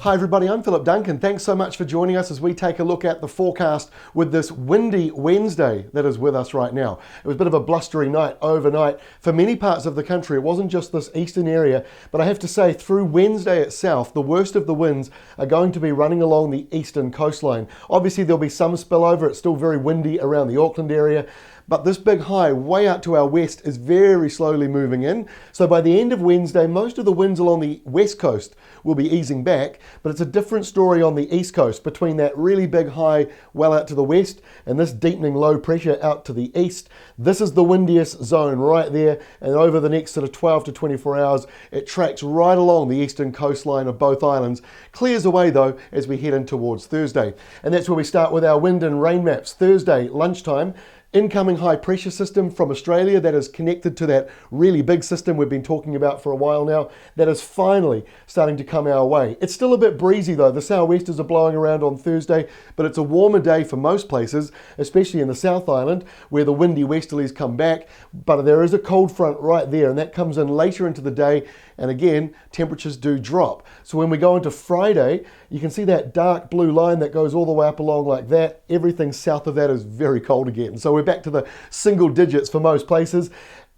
Hi everybody, I'm Philip Duncan. Thanks so much for joining us as we take a look at the forecast with this windy Wednesday that is with us right now. It was a bit of a blustery night overnight for many parts of the country. It wasn't just this eastern area, but I have to say through Wednesday itself, the worst of the winds are going to be running along the eastern coastline. Obviously there'll be some spillover. It's still very windy around the Auckland area. But this big high way out to our west is very slowly moving in. So by the end of Wednesday, most of the winds along the west coast will be easing back, but it's a different story on the east coast between that really big high well out to the west and this deepening low pressure out to the east. This is the windiest zone right there, and over the next sort of 12 to 24 hours, it tracks right along the eastern coastline of both islands. Clears away though as we head in towards Thursday. And that's where we start with our wind and rain maps. Thursday lunchtime, incoming high pressure system from Australia that is connected to that really big system we've been talking about for a while now, that is finally starting to come our way. It's still a bit breezy though. The sou'westers are blowing around on Thursday, but it's a warmer day for most places, especially in the South Island where the windy westerlies come back. But there is a cold front right there, and that comes in later into the day, and again temperatures do drop. So when we go into Friday, you can see that dark blue line that goes all the way up along like that. Everything south of that is very cold again. So we're back to the single digits for most places.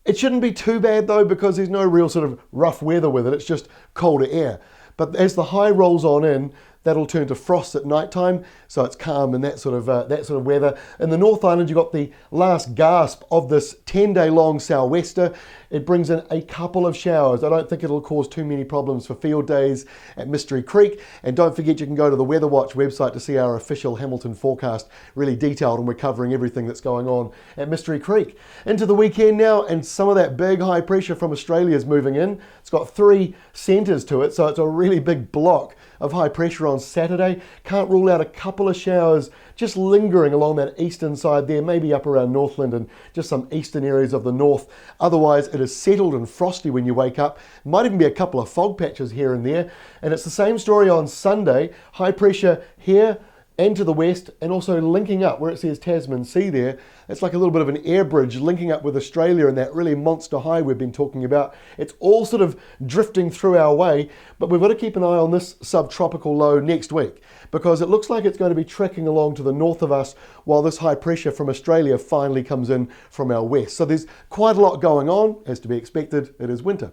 It shouldn't be too bad though, because there's no real sort of rough weather with it. It's just colder air. But as the high rolls on in, that'll turn to frost at night time, so it's calm and that sort of weather. In the North Island, you've got the last gasp of this 10-day long sou'wester. It brings in a couple of showers. I don't think it'll cause too many problems for field days at Mystery Creek. And don't forget, you can go to the Weather Watch website to see our official Hamilton forecast, really detailed, and we're covering everything that's going on at Mystery Creek. Into the weekend now, and some of that big high pressure from Australia is moving in. It's got 3 centres to it, so it's a really big block of high pressure on Saturday. Can't rule out a couple of showers just lingering along that eastern side there, maybe up around Northland and just some eastern areas of the north. Otherwise, it is settled and frosty when you wake up. Might even be a couple of fog patches here and there. And it's the same story on Sunday. High pressure here and to the west, and also linking up where it says Tasman Sea there. It's like a little bit of an air bridge linking up with Australia and that really monster high we've been talking about. It's all sort of drifting through our way, but we've got to keep an eye on this subtropical low next week, because it looks like it's going to be trekking along to the north of us while this high pressure from Australia finally comes in from our west. So there's quite a lot going on. As to be expected, it is winter.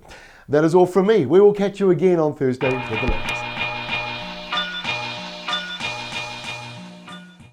That is all from me. We will catch you again on Thursday with the latest.